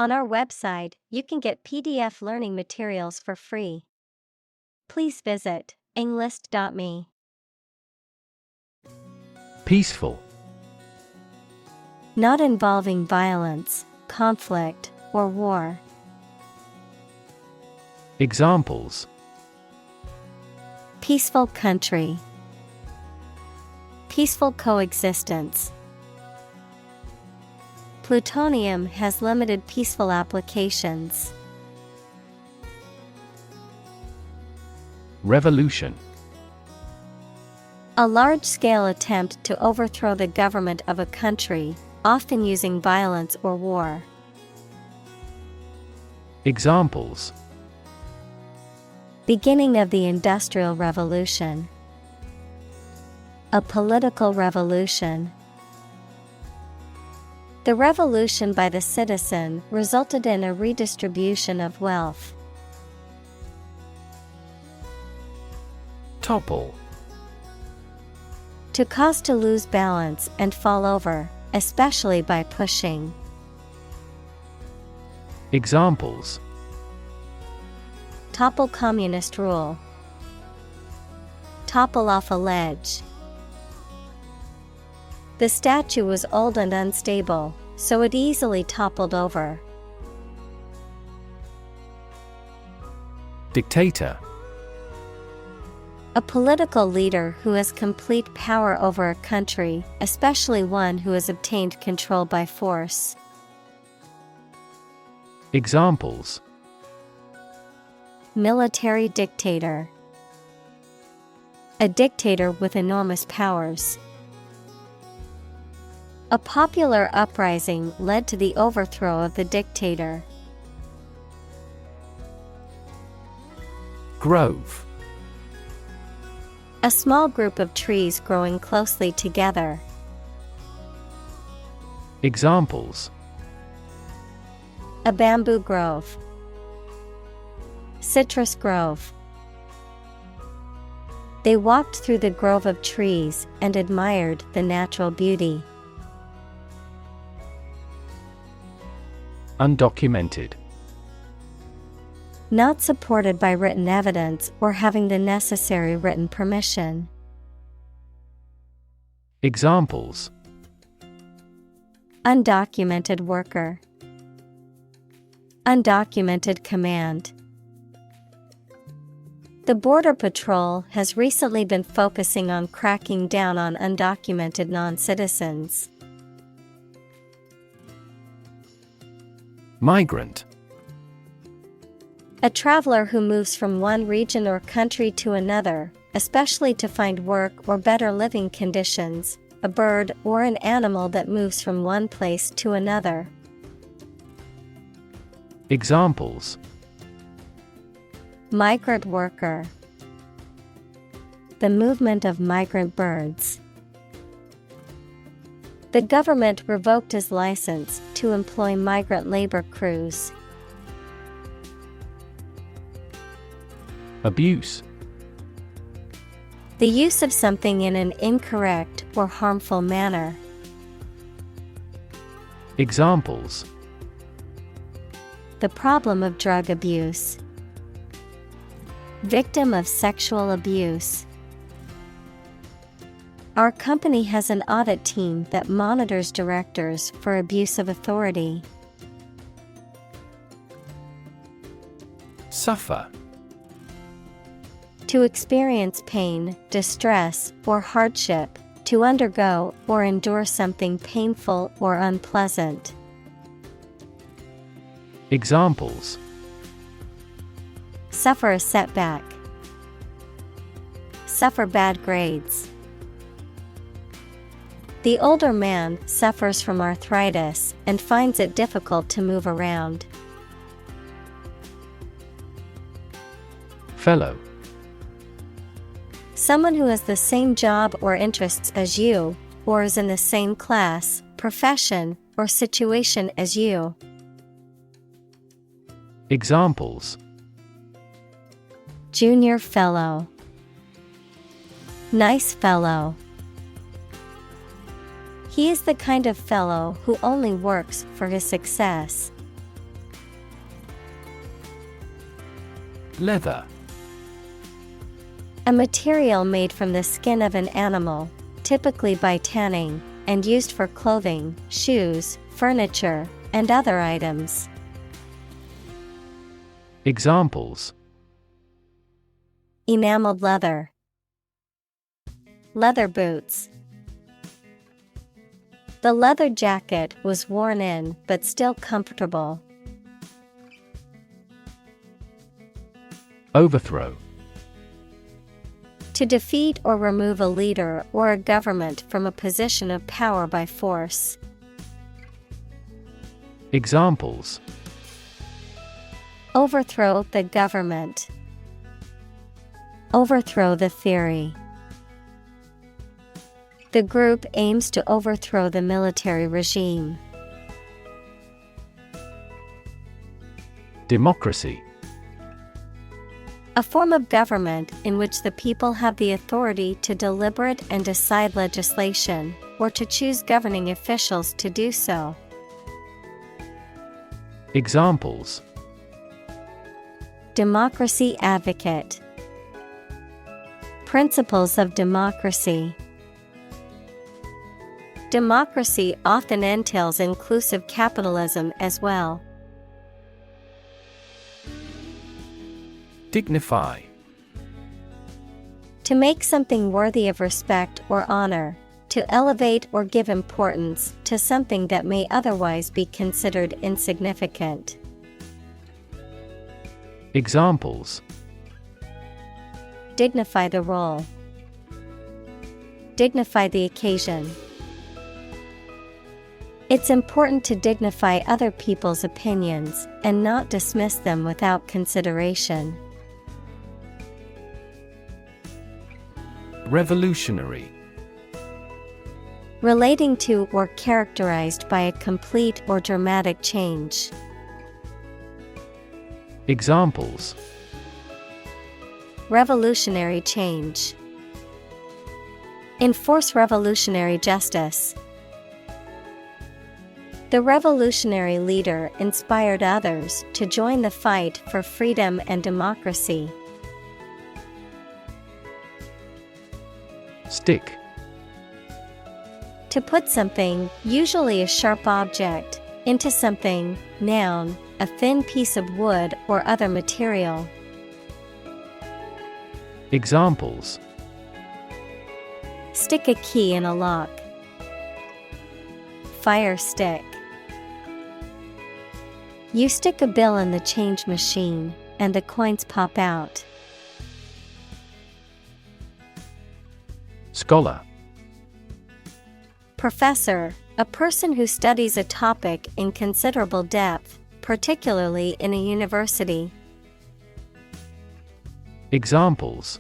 On our website, you can get PDF learning materials for free. Please visit englist.me. Peaceful. Not involving violence, conflict, or war. Examples: Peaceful country. Peaceful coexistence. Plutonium has limited peaceful applications. Revolution. A large-scale attempt to overthrow the government of a country, often using violence or war. Examples: Beginning of the Industrial Revolution. A political revolution. The revolution by the citizen resulted in a redistribution of wealth. Topple. To cause to lose balance and fall over, especially by pushing. Examples: Topple communist rule. Topple off a ledge. The statue was old and unstable, so it easily toppled over. Dictator. A political leader who has complete power over a country, especially one who has obtained control by force. Examples: Military dictator. A dictator with enormous powers. A popular uprising led to the overthrow of the dictator. Grove. A small group of trees growing closely together. Examples: A bamboo grove. Citrus grove. They walked through the grove of trees and admired the natural beauty. Undocumented. Not supported by written evidence or having the necessary written permission. Examples: Undocumented worker. Undocumented command. The Border Patrol has recently been focusing on cracking down on undocumented non-citizens. Migrant. A traveler who moves from one region or country to another, especially to find work or better living conditions, a bird or an animal that moves from one place to another. Examples: Migrant worker. The movement of migrant birds. The government revoked his license to employ migrant labor crews. Abuse. The use of something in an incorrect or harmful manner. Examples: The problem of drug abuse. Victim of sexual abuse. Our company has an audit team that monitors directors for abuse of authority. Suffer. To experience pain, distress, or hardship, to undergo or endure something painful or unpleasant. Examples: Suffer a setback. Suffer bad grades. The older man suffers from arthritis and finds it difficult to move around. Fellow. Someone who has the same job or interests as you, or is in the same class, profession, or situation as you. Examples: Junior fellow. Nice fellow. He is the kind of fellow who only works for his success. Leather. A material made from the skin of an animal, typically by tanning, and used for clothing, shoes, furniture, and other items. Examples: Enameled leather, leather boots. The leather jacket was worn in but still comfortable. Overthrow. To defeat or remove a leader or a government from a position of power by force. Examples: Overthrow the government. Overthrow the theory. The group aims to overthrow the military regime. Democracy. A form of government in which the people have the authority to deliberate and decide legislation, or to choose governing officials to do so. Examples: Democracy advocate. Principles of democracy. Democracy often entails inclusive capitalism as well. Dignify. To make something worthy of respect or honor, to elevate or give importance to something that may otherwise be considered insignificant. Examples: Dignify the role. Dignify the occasion. It's important to dignify other people's opinions and not dismiss them without consideration. Revolutionary. Relating to or characterized by a complete or dramatic change. Examples: Revolutionary change. Enforce revolutionary justice. The revolutionary leader inspired others to join the fight for freedom and democracy. Stick. To put something, usually a sharp object, into something, noun, a thin piece of wood or other material. Examples: Stick a key in a lock. Fire stick. You stick a bill in the change machine, and the coins pop out. Scholar. Professor, a person who studies a topic in considerable depth, particularly in a university. Examples: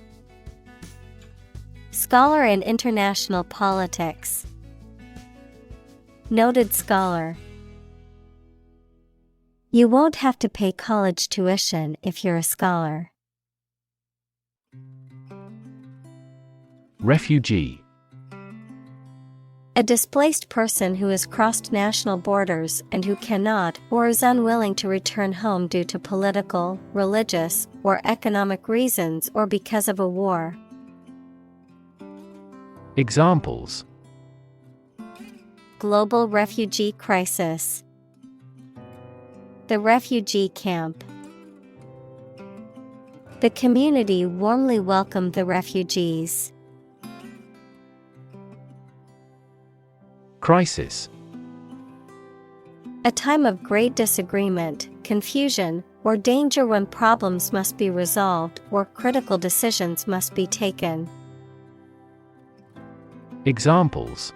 Scholar in international politics. Noted scholar. You won't have to pay college tuition if you're a scholar. Refugee. A displaced person who has crossed national borders and who cannot or is unwilling to return home due to political, religious, or economic reasons or because of a war. Examples: Global refugee crisis. The refugee camp. The community warmly welcomed the refugees. Crisis. A time of great disagreement, confusion, or danger when problems must be resolved or critical decisions must be taken. Examples: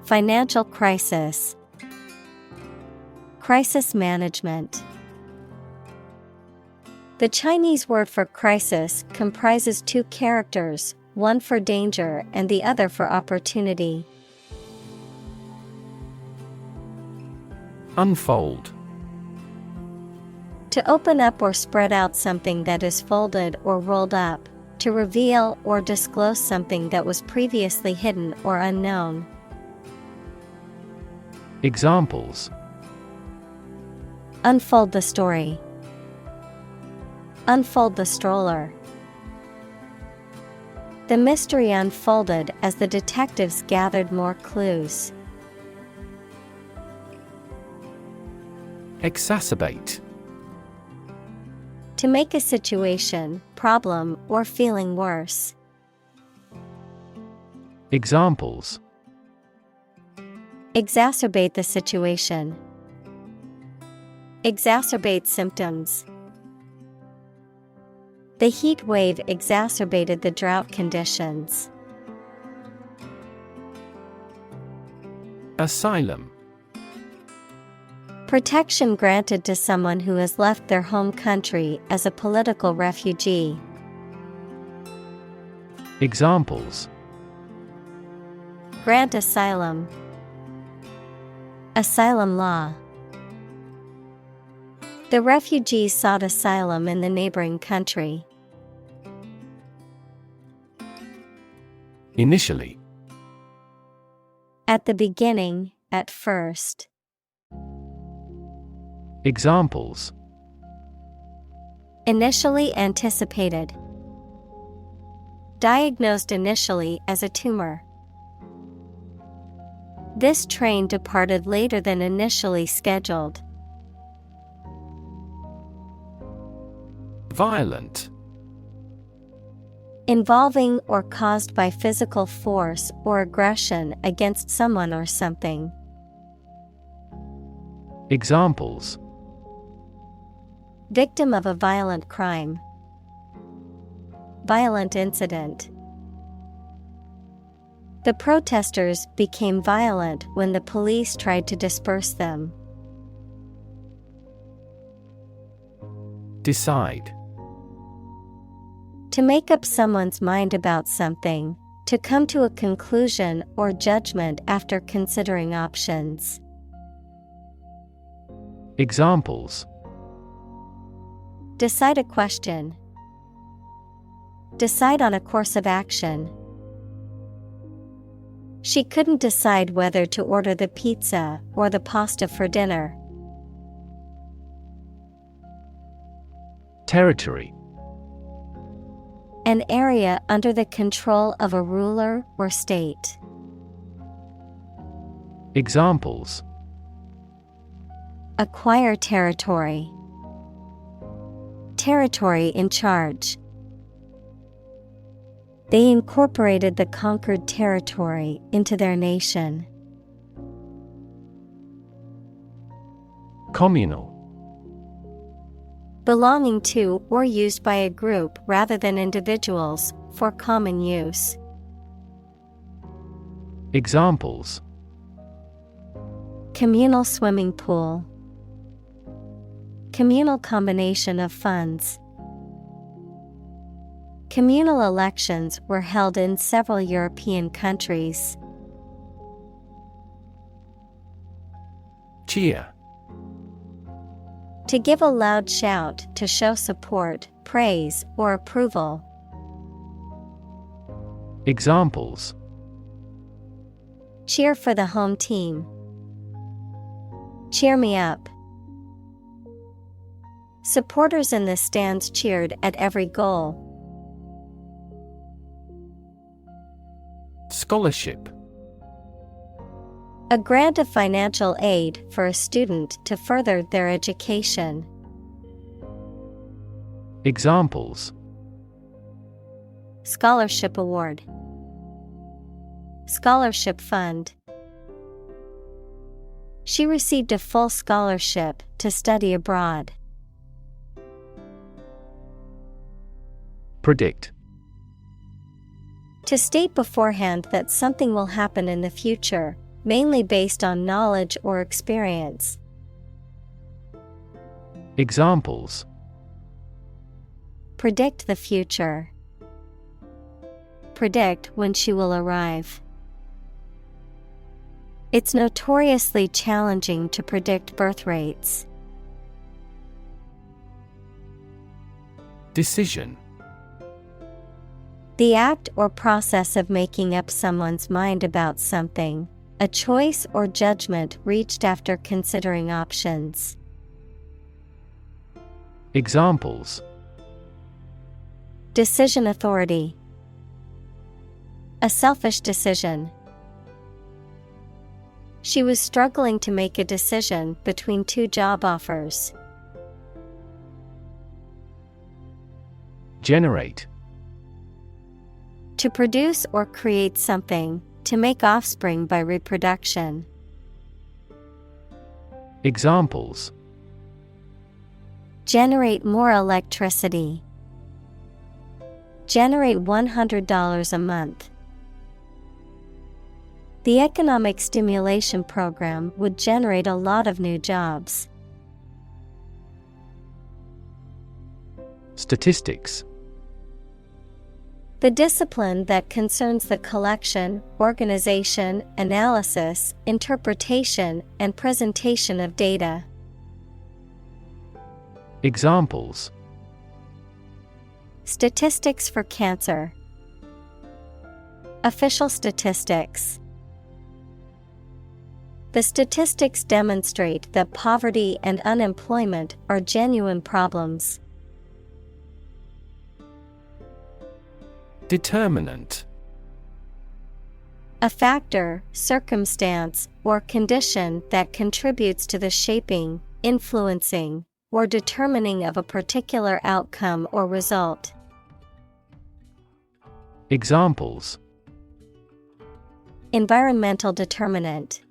Financial crisis. Crisis management. The Chinese word for crisis comprises two characters, one for danger and the other for opportunity. Unfold. To open up or spread out something that is folded or rolled up, to reveal or disclose something that was previously hidden or unknown. Examples: Unfold the story. Unfold the stroller. The mystery unfolded as the detectives gathered more clues. Exacerbate. To make a situation, problem, or feeling worse. Examples: Exacerbate the situation. Exacerbate symptoms. The heat wave exacerbated the drought conditions. Asylum. Protection granted to someone who has left their home country as a political refugee. Examples: Grant asylum. Asylum law. The refugees sought asylum in the neighboring country. Initially. At the beginning, at first. Examples: Initially anticipated. Diagnosed initially as a tumor. This train departed later than initially scheduled. Violent. Involving or caused by physical force or aggression against someone or something. Examples: Victim of a violent crime. Violent incident. The protesters became violent when the police tried to disperse them. Decide. To make up someone's mind about something, to come to a conclusion or judgment after considering options. Examples: Decide a question. Decide on a course of action. She couldn't decide whether to order the pizza or the pasta for dinner. Territory. An area under the control of a ruler or state. Examples: Acquire territory. Territory in charge. They incorporated the conquered territory into their nation. Communal. Belonging to or used by a group rather than individuals, for common use. Examples: Communal swimming pool. Communal combination of funds. Communal elections were held in several European countries. Cheer. To give a loud shout to show support, praise, or approval. Examples: Cheer for the home team. Cheer me up. Supporters in the stands cheered at every goal. Scholarship. A grant of financial aid for a student to further their education. Examples: Scholarship award. Scholarship fund. She received a full scholarship to study abroad. Predict. To state beforehand that something will happen in the future, mainly based on knowledge or experience. Examples: Predict the future. Predict when she will arrive. It's notoriously challenging to predict birth rates. Decision. The act or process of making up someone's mind about something, a choice or judgment reached after considering options. Examples: Decision authority. A selfish decision. She was struggling to make a decision between two job offers. Generate. To produce or create something, to make offspring by reproduction. Examples. Generate more electricity. Generate $100 a month. The economic stimulation program would generate a lot of new jobs. Statistics. The discipline that concerns the collection, organization, analysis, interpretation, and presentation of data. Examples. Statistics for cancer. Official statistics. The statistics demonstrate that poverty and unemployment are genuine problems. Determinant. A factor, circumstance, or condition that contributes to the shaping, influencing, or determining of a particular outcome or result. Examples. Environmental determinant.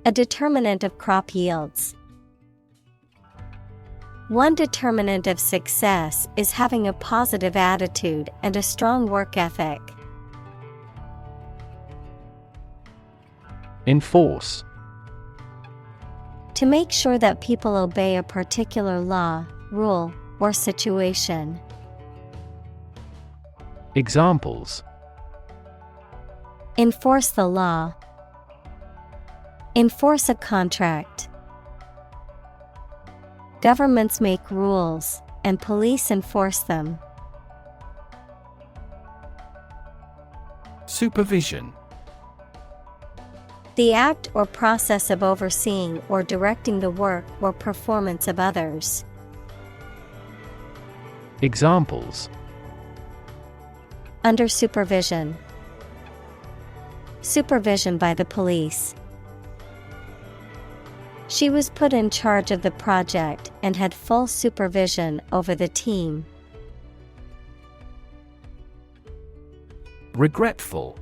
A determinant of crop yields. One determinant of success is having a positive attitude and a strong work ethic. Enforce. To make sure that people obey a particular law, rule, or situation. Examples. Enforce the law. Enforce a contract. Governments make rules, and police enforce them. Supervision. The act or process of overseeing or directing the work or performance of others. Examples. Under supervision. Supervision by the police. She was put in charge of the project and had full supervision over the team. Regretful.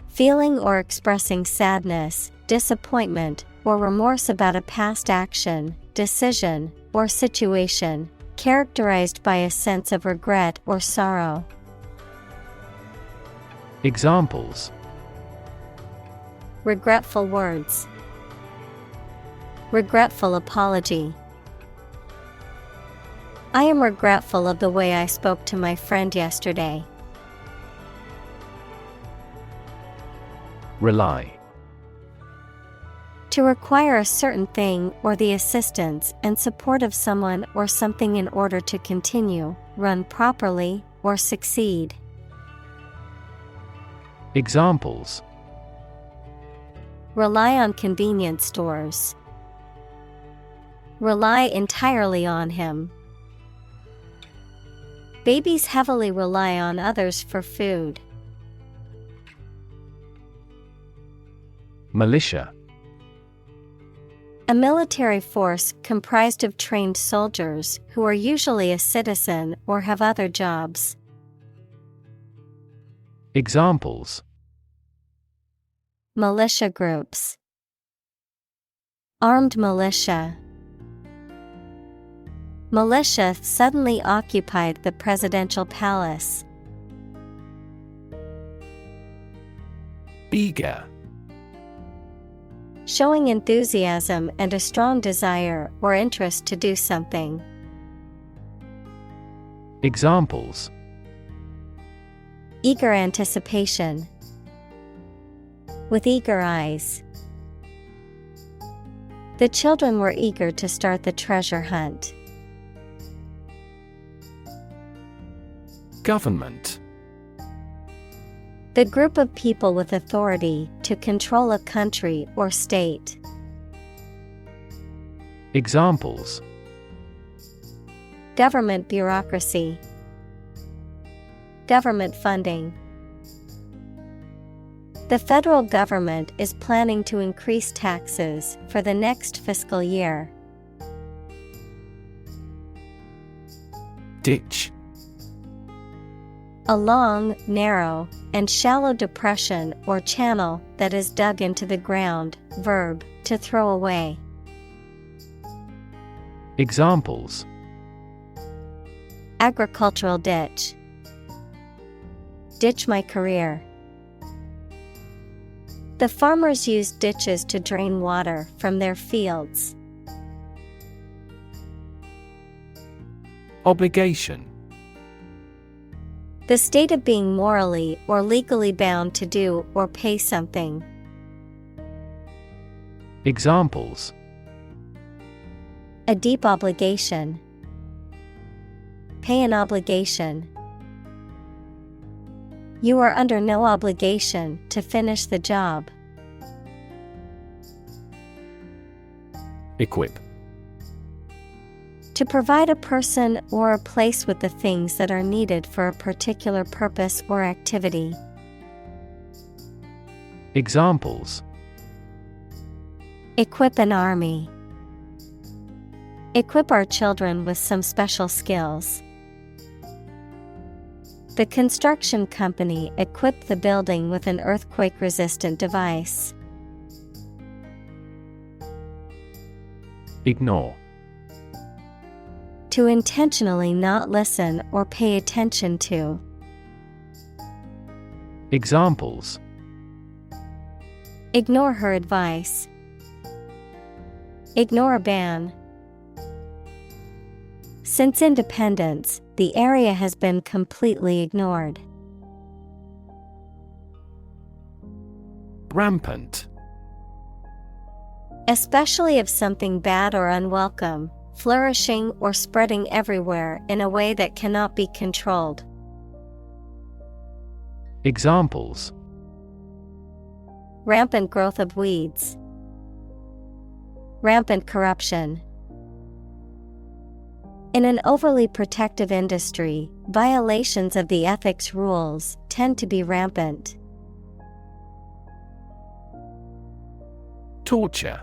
Feeling or expressing sadness, disappointment, or remorse about a past action, decision, or situation, characterized by a sense of regret or sorrow. Examples. Regretful words. Regretful apology. I am regretful of the way I spoke to my friend yesterday. Rely. To require a certain thing or the assistance and support of someone or something in order to continue, run properly, or succeed. Examples. Rely on convenience stores. Rely entirely on him. Babies heavily rely on others for food. Militia. A military force comprised of trained soldiers who are usually a citizen or have other jobs. Examples. Militia groups. Armed militia. Militia suddenly occupied the presidential palace. Eager. Showing enthusiasm and a strong desire or interest to do something. Examples. Eager anticipation. With eager eyes. The children were eager to start the treasure hunt. Government. The group of people with authority to control a country or state. Examples. Government bureaucracy. Government funding. The federal government is planning to increase taxes for the next fiscal year. Ditch. A long, narrow, and shallow depression or channel that is dug into the ground. Verb, to throw away. Examples: Agricultural ditch. Ditch my career. The farmers used ditches to drain water from their fields. Obligation. The state of being morally or legally bound to do or pay something. Examples: A deep obligation. Pay an obligation. You are under no obligation to finish the job. Equip. To provide a person or a place with the things that are needed for a particular purpose or activity. Examples: Equip an army. Equip our children with some special skills. The construction company equipped the building with an earthquake-resistant device. Ignore. To intentionally not listen or pay attention to. Examples: Ignore her advice. Ignore a ban. Since independence, the area has been completely ignored. Rampant. Especially if something bad or unwelcome, flourishing or spreading everywhere in a way that cannot be controlled. Examples: Rampant growth of weeds. Rampant corruption. In an overly protective industry, violations of the ethics rules tend to be rampant. Torture.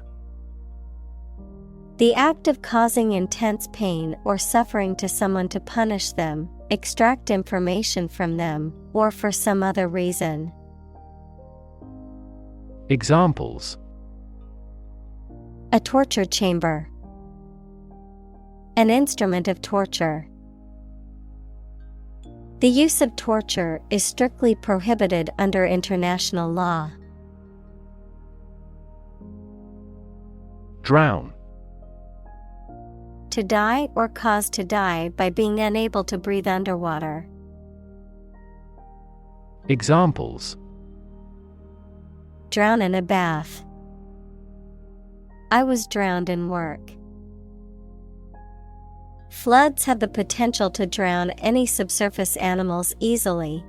The act of causing intense pain or suffering to someone to punish them, extract information from them, or for some other reason. Examples: A torture chamber. An instrument of torture. The use of torture is strictly prohibited under international law. Drown. To die or cause to die by being unable to breathe underwater. Examples: Drown in a bath. I was drowned in work. Floods have the potential to drown any subsurface animals easily.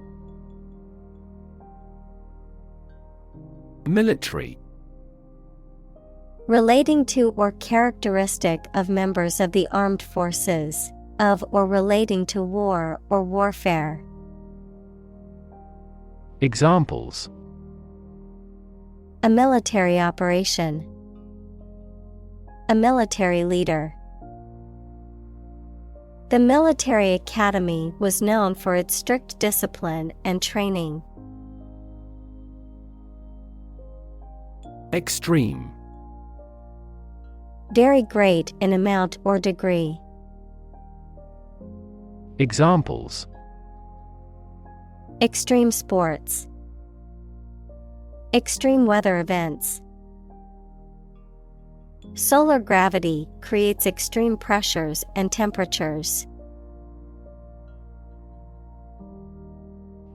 Military. Relating to or characteristic of members of the armed forces, of or relating to war or warfare. Examples: A military operation. A military leader. The military academy was known for its strict discipline and training. Extreme. Very great in amount or degree. Examples: Extreme sports. Extreme weather events. Solar gravity creates extreme pressures and temperatures.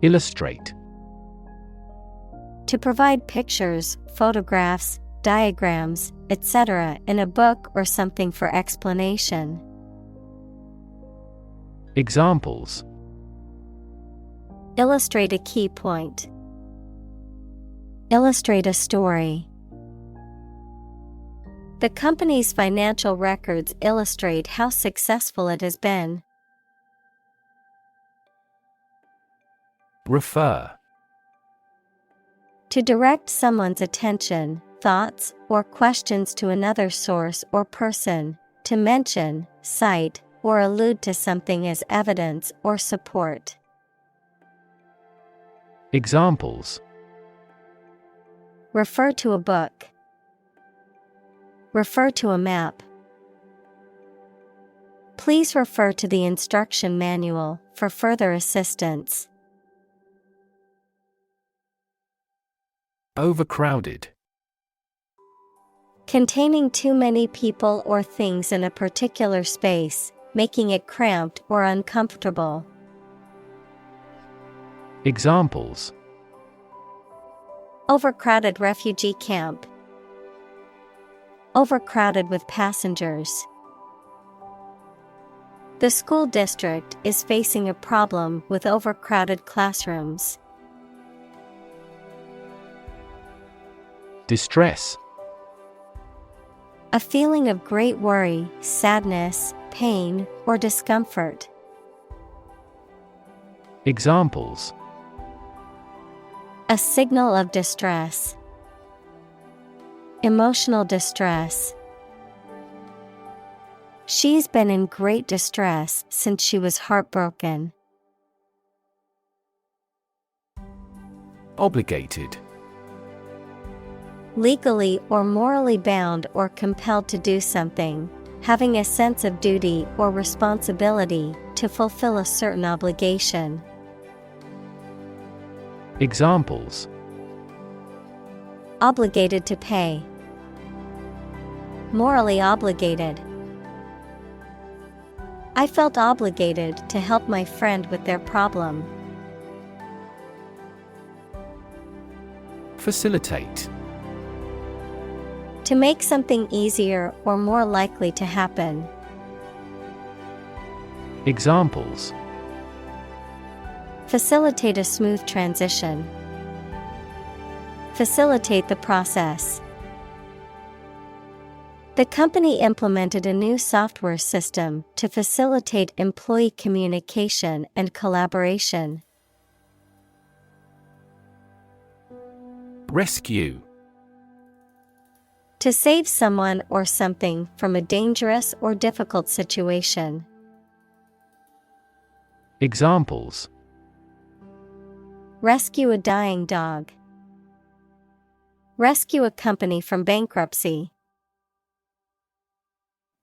Illustrate. To provide pictures, photographs, diagrams, etc. in a book or something for explanation. Examples: Illustrate a key point. Illustrate a story. The company's financial records illustrate how successful it has been. Refer. To direct someone's attention, thoughts, or questions to another source or person, to mention, cite, or allude to something as evidence or support. Examples. Refer to a book. Refer to a map. Please refer to the instruction manual for further assistance. Overcrowded. Containing too many people or things in a particular space, making it cramped or uncomfortable. Examples. Overcrowded refugee camp. Overcrowded with passengers. The school district is facing a problem with overcrowded classrooms. Distress. A feeling of great worry, sadness, pain, or discomfort. Examples. A signal of distress. Emotional distress. She's been in great distress since she was heartbroken. Obligated. Legally or morally bound or compelled to do something, having a sense of duty or responsibility to fulfill a certain obligation. Examples. Obligated to pay. Morally obligated. I felt obligated to help my friend with their problem. Facilitate. To make something easier or more likely to happen. Examples. Facilitate a smooth transition. Facilitate the process. The company implemented a new software system to facilitate employee communication and collaboration. Rescue. To save someone or something from a dangerous or difficult situation. Examples. Rescue a dying dog. Rescue a company from bankruptcy.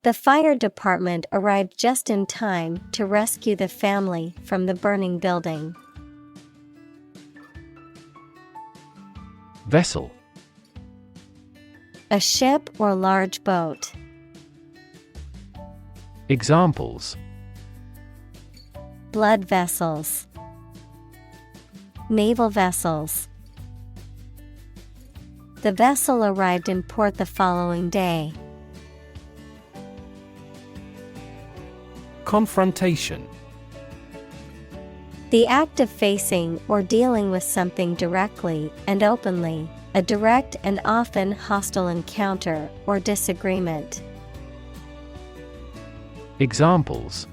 The fire department arrived just in time to rescue the family from the burning building. Vessel. A ship or large boat. Examples. Blood vessels. Naval vessels. The vessel arrived in port the following day. Confrontation. The act of facing or dealing with something directly and openly, a direct and often hostile encounter or disagreement. Examples.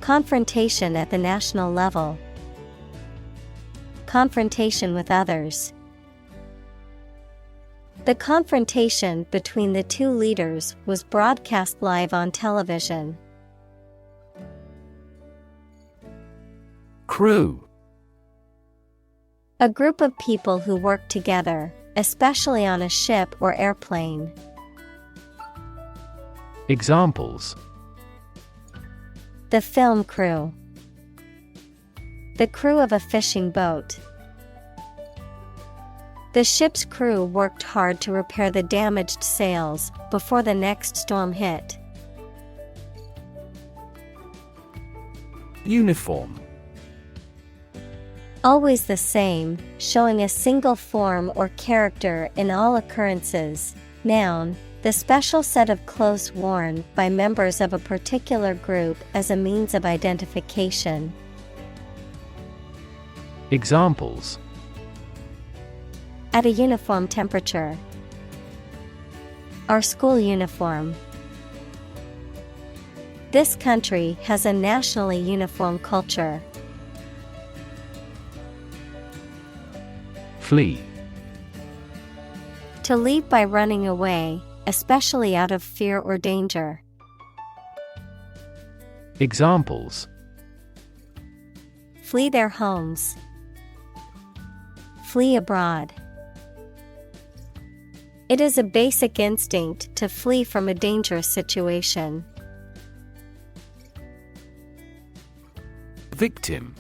Confrontation at the national level. Confrontation with others. The confrontation between the two leaders was broadcast live on television. Crew. A group of people who work together, especially on a ship or airplane. Examples. The film crew. The crew of a fishing boat. The ship's crew worked hard to repair the damaged sails before the next storm hit. Uniform. Always the same, showing a single form or character in all occurrences. Noun, the special set of clothes worn by members of a particular group as a means of identification. Examples. At a uniform temperature. Our school uniform. This country has a nationally uniform culture. Flee. To leave by running away, especially out of fear or danger. Examples: Flee their homes. Flee abroad. It is a basic instinct to flee from a dangerous situation. Victim.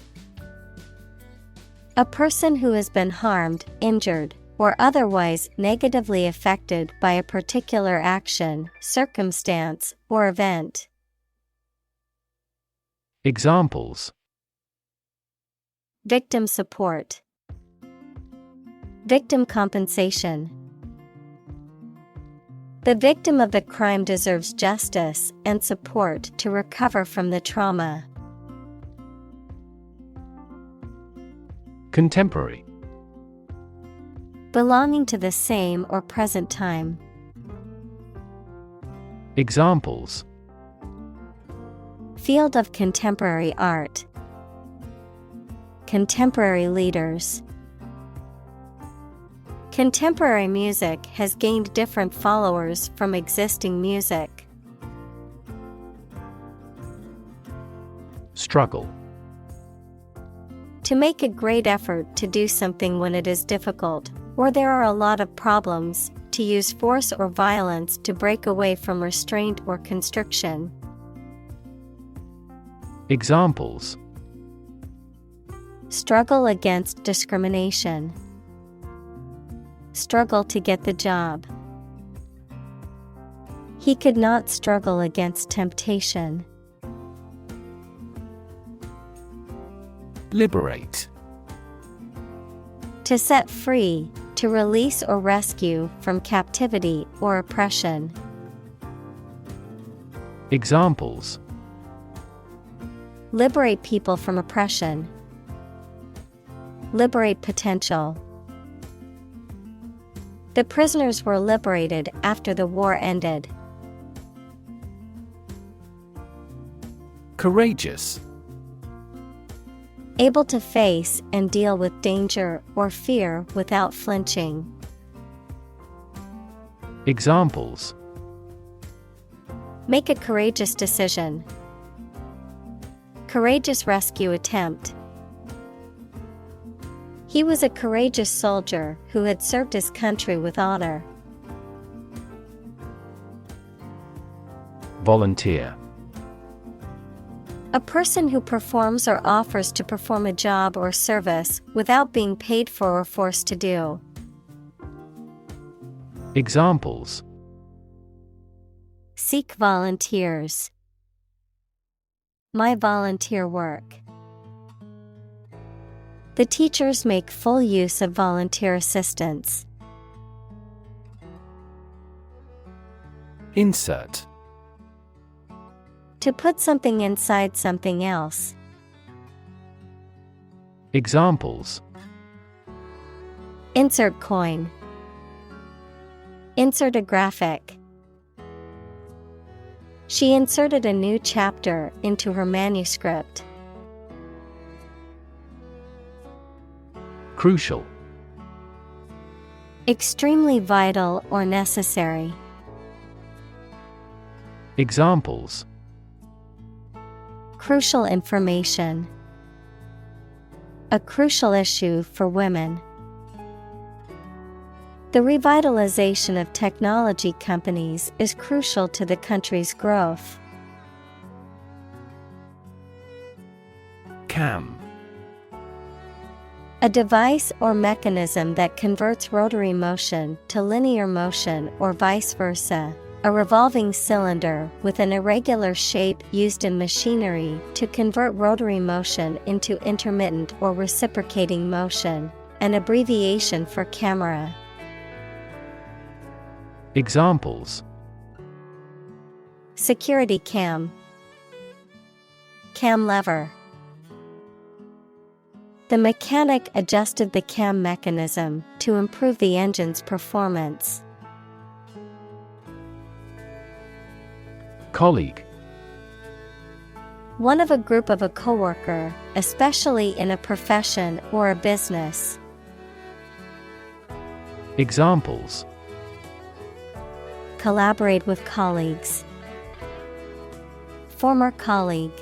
A person who has been harmed, injured, or otherwise negatively affected by a particular action, circumstance, or event. Examples: Victim support. Victim compensation. The victim of the crime deserves justice and support to recover from the trauma. Contemporary. Belonging to the same or present time. Examples: Field of contemporary art. Contemporary leaders. Contemporary music has gained different followers from existing music. Struggle. To make a great effort to do something when it is difficult, or there are a lot of problems, to use force or violence to break away from restraint or constriction. Examples: Struggle against discrimination. Struggle to get the job. He could not struggle against temptation. Liberate. To set free, to release or rescue from captivity or oppression. Examples: Liberate people from oppression. Liberate potential. The prisoners were liberated after the war ended. Courageous. Able to face and deal with danger or fear without flinching. Examples: Make a courageous decision. Courageous rescue attempt. He was a courageous soldier who had served his country with honor. Volunteer. A person who performs or offers to perform a job or service without being paid for or forced to do. Examples: Seek volunteers. My volunteer work. The teachers make full use of volunteer assistance. Insert. To put something inside something else. Examples: Insert coin. Insert a graphic. She inserted a new chapter into her manuscript. Crucial. Extremely vital or necessary. Examples: Crucial information. A crucial issue for women. The revitalization of technology companies is crucial to the country's growth. Cam. A device or mechanism that converts rotary motion to linear motion or vice versa. A revolving cylinder with an irregular shape used in machinery to convert rotary motion into intermittent or reciprocating motion. An abbreviation for camera. Examples: Security cam. Cam lever. The mechanic adjusted the cam mechanism to improve the engine's performance. Colleague. One of a group of a coworker, especially in a profession or a business. Examples: Collaborate with colleagues. Former colleague.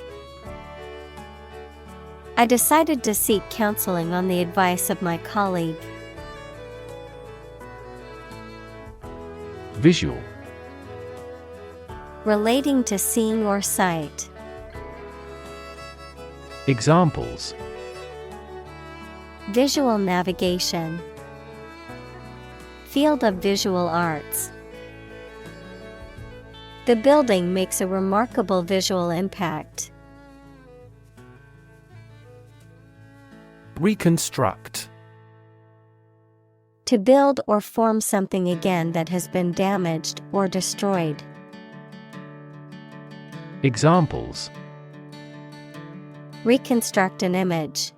I decided to seek counseling on the advice of my colleague. Visual. Relating to seeing or sight. Examples: Visual navigation. Field of visual arts. The building makes a remarkable visual impact. Reconstruct. To build or form something again that has been damaged or destroyed. Examples: Reconstruct an image.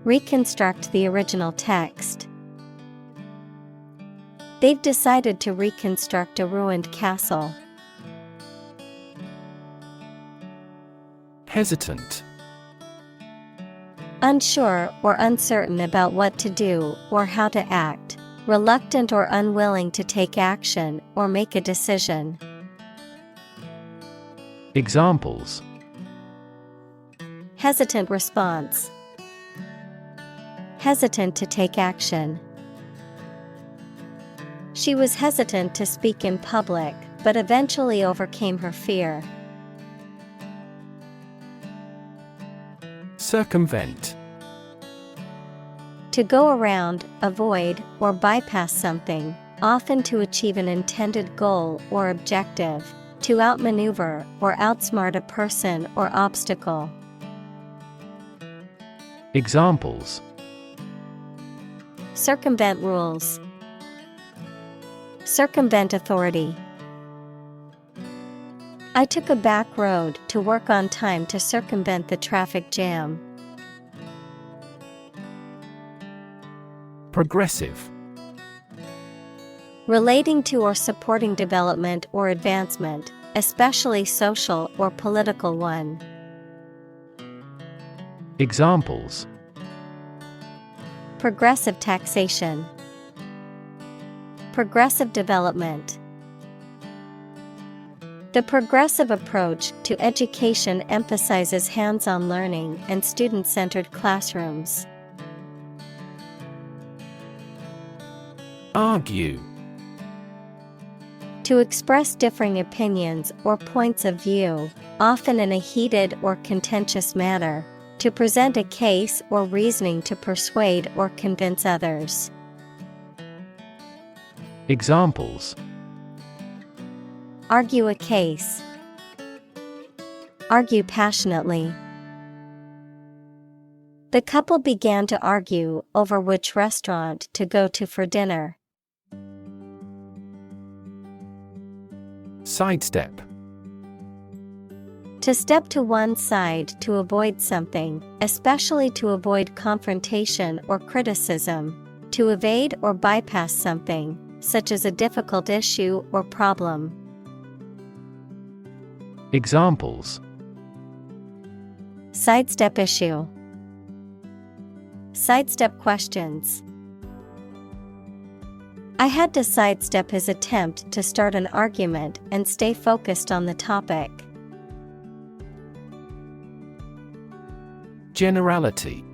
Reconstruct the original text. They've decided to reconstruct a ruined castle. Hesitant. Unsure or uncertain about what to do or how to act. Reluctant or unwilling to take action or make a decision. Examples: Hesitant response. Hesitant to take action. She was hesitant to speak in public, but eventually overcame her fear. Circumvent. To go around, avoid, or bypass something, often to achieve an intended goal or objective, to outmaneuver or outsmart a person or obstacle. Examples: Circumvent rules. Circumvent authority. I took a back road to work on time to circumvent the traffic jam. Progressive. Relating to or supporting development or advancement, especially social or political one. Examples: Progressive taxation. Progressive development. The progressive approach to education emphasizes hands-on learning and student-centered classrooms. Argue. To express differing opinions or points of view, often in a heated or contentious manner, to present a case or reasoning to persuade or convince others. Examples: Argue a case. Argue passionately. The couple began to argue over which restaurant to go to for dinner. Sidestep. To step to one side to avoid something, especially to avoid confrontation or criticism. To evade or bypass something, such as a difficult issue or problem. Examples: Sidestep issue. Sidestep questions. I had to sidestep his attempt to start an argument and stay focused on the topic. Generality.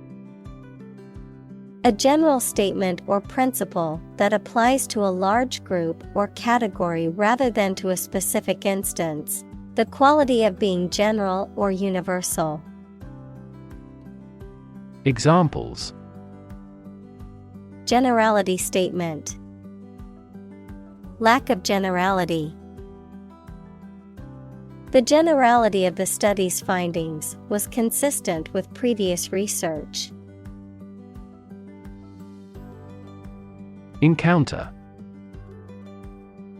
A general statement or principle that applies to a large group or category rather than to a specific instance. The quality of being general or universal. Examples: Generality statement. Lack of generality. The generality of the study's findings was consistent with previous research. Encounter.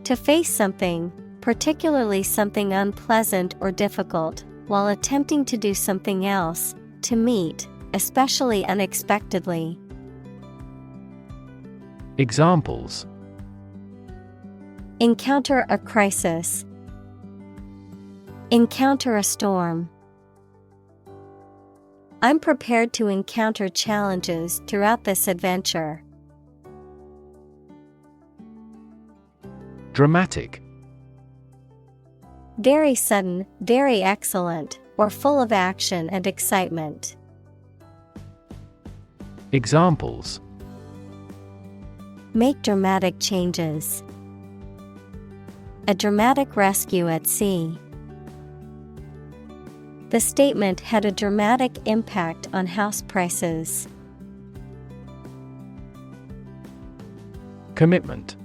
To face something, particularly something unpleasant or difficult, while attempting to do something else, to meet, especially unexpectedly. Examples: Encounter a crisis. Encounter a storm. I'm prepared to encounter challenges throughout this adventure. Dramatic. Very sudden, very excellent, or full of action and excitement. Examples: Make dramatic changes. A dramatic rescue at sea. The statement had a dramatic impact on house prices. Commitment.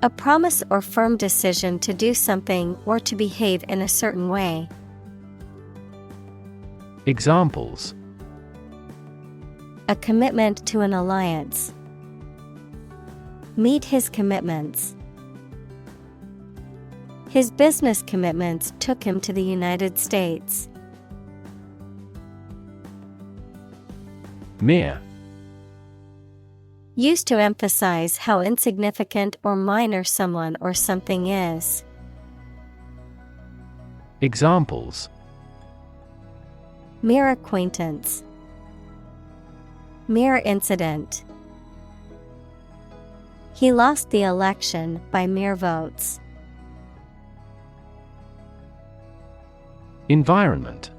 A promise or firm decision to do something or to behave in a certain way. Examples: A commitment to an alliance. Meet his commitments. His business commitments took him to the United States. Mere. Used to emphasize how insignificant or minor someone or something is. Examples: Mere acquaintance. Mere incident. He lost the election by mere votes. Environment.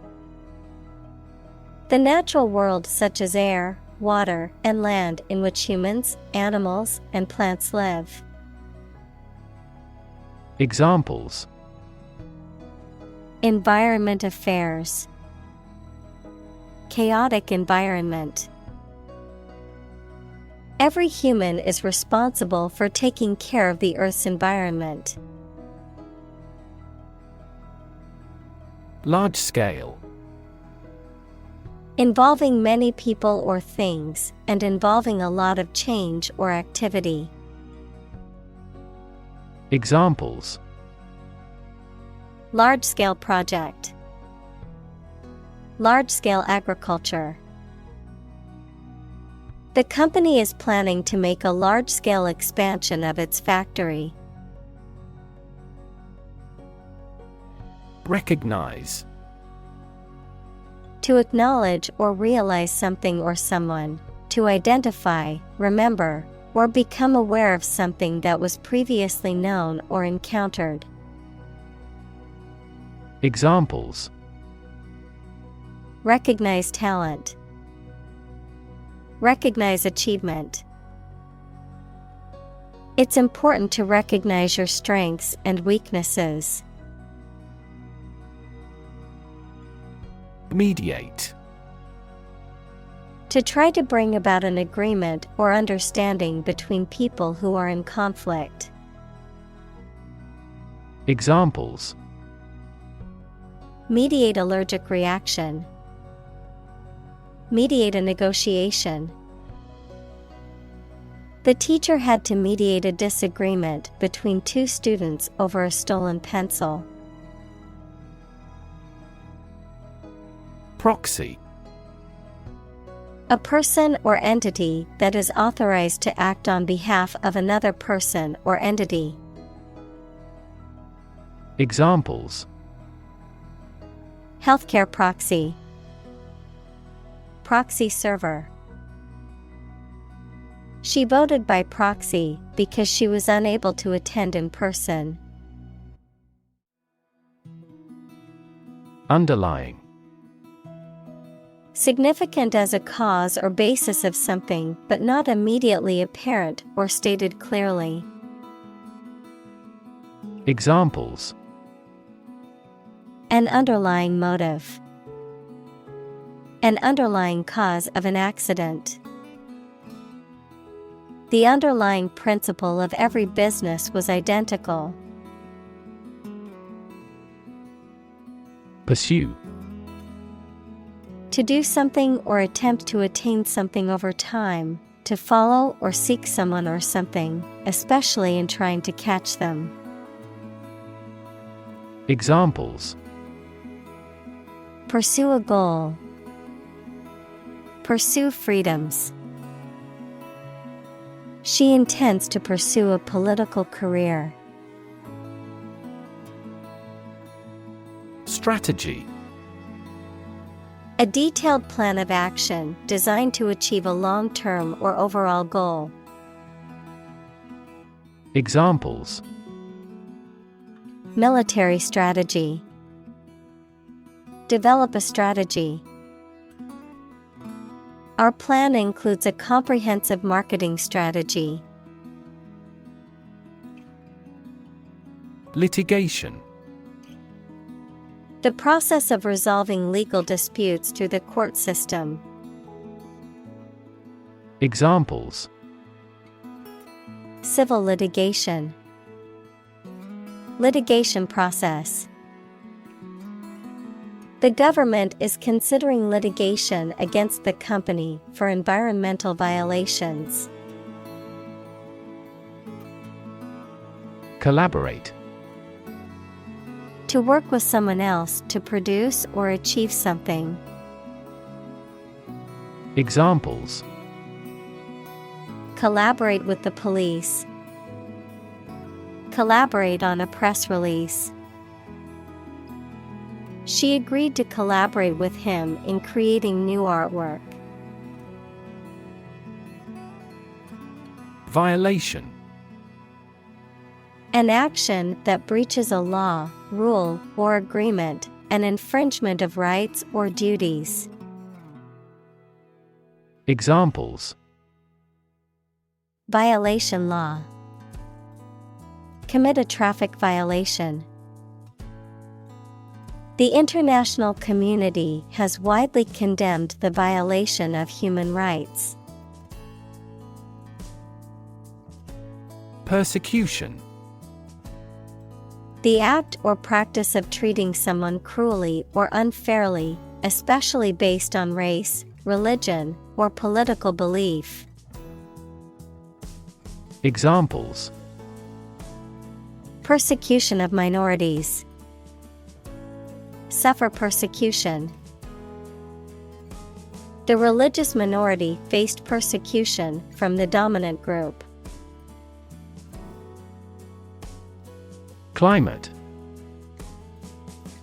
The natural world such as air, water, and land in which humans, animals, and plants live. Examples: Environment affairs. Chaotic environment. Every human is responsible for taking care of the Earth's environment. Large scale. Involving many people or things, and involving a lot of change or activity. Examples: Large-scale project. Large-scale agriculture. The company is planning to make a large-scale expansion of its factory. Recognize. To acknowledge or realize something or someone, to identify, remember, or become aware of something that was previously known or encountered. Examples: Recognize talent. Recognize achievement. It's important to recognize your strengths and weaknesses. Mediate. To try to bring about an agreement or understanding between people who are in conflict. Examples: Mediate allergic reaction. Mediate a negotiation. The teacher had to mediate a disagreement between two students over a stolen pencil. Proxy. A person or entity that is authorized to act on behalf of another person or entity. Examples: Healthcare proxy. Proxy server. She voted by proxy because she was unable to attend in person. Underlying. Significant as a cause or basis of something, but not immediately apparent or stated clearly. Examples: An underlying motive. An underlying cause of an accident. The underlying principle of every business was identical. Pursue. To do something or attempt to attain something over time, to follow or seek someone or something, especially in trying to catch them. Examples: Pursue a goal. Pursue freedoms. She intends to pursue a political career. Strategy. A detailed plan of action designed to achieve a long-term or overall goal. Examples: Military strategy. Develop a strategy. Our plan includes a comprehensive marketing strategy. Litigation. The process of resolving legal disputes through the court system. Examples: Civil litigation. Litigation process. The government is considering litigation against the company for environmental violations. Collaborate. To work with someone else to produce or achieve something. Examples: Collaborate with the police. Collaborate on a press release. She agreed to collaborate with him in creating new artwork. Violation. An action that breaches a law, rule, or agreement, an infringement of rights or duties. Examples: Violation law. Commit a traffic violation. The international community has widely condemned the violation of human rights. Persecution. The act or practice of treating someone cruelly or unfairly, especially based on race, religion, or political belief. Examples: Persecution of minorities. Suffer persecution. The religious minority faced persecution from the dominant group. Climate.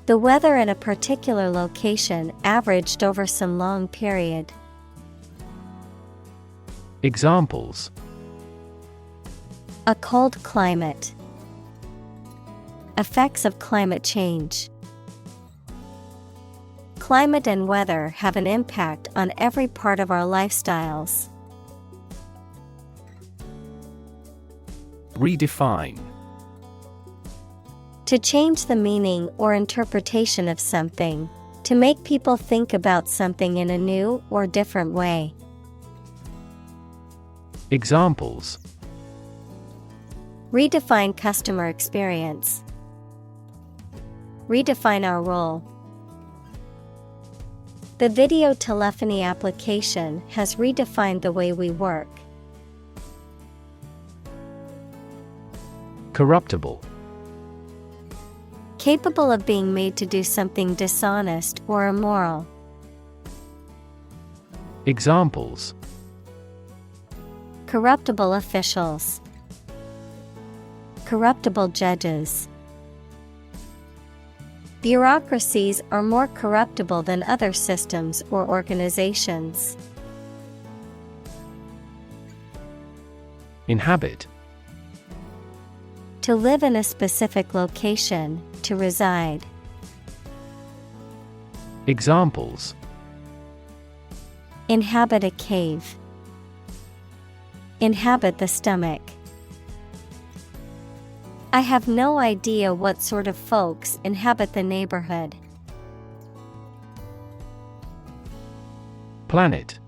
The weather in a particular location averaged over some long period. Examples: A cold climate. Effects of climate change. Climate and weather have an impact on every part of our lifestyles. Redefine. To change the meaning or interpretation of something. To make people think about something in a new or different way. Examples: Redefine customer experience. Redefine our role. The video telephony application has redefined the way we work. Corruptible. Capable of being made to do something dishonest or immoral. Examples: Corruptible officials. Corruptible judges. Bureaucracies are more corruptible than other systems or organizations. Inhabit. To live in a specific location, to reside. Examples: Inhabit a cave. Inhabit the stomach. I have no idea what sort of folks inhabit the neighborhood. Planet.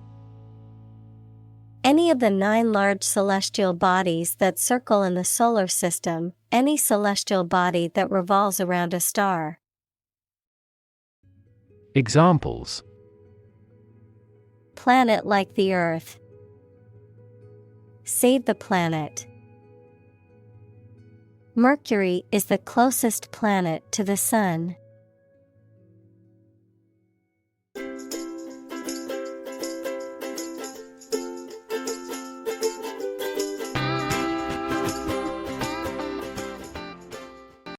Any of the 9 large celestial bodies that circle in the solar system, any celestial body that revolves around a star. Examples: Planet like the Earth. Save the planet. Mercury is the closest planet to the Sun.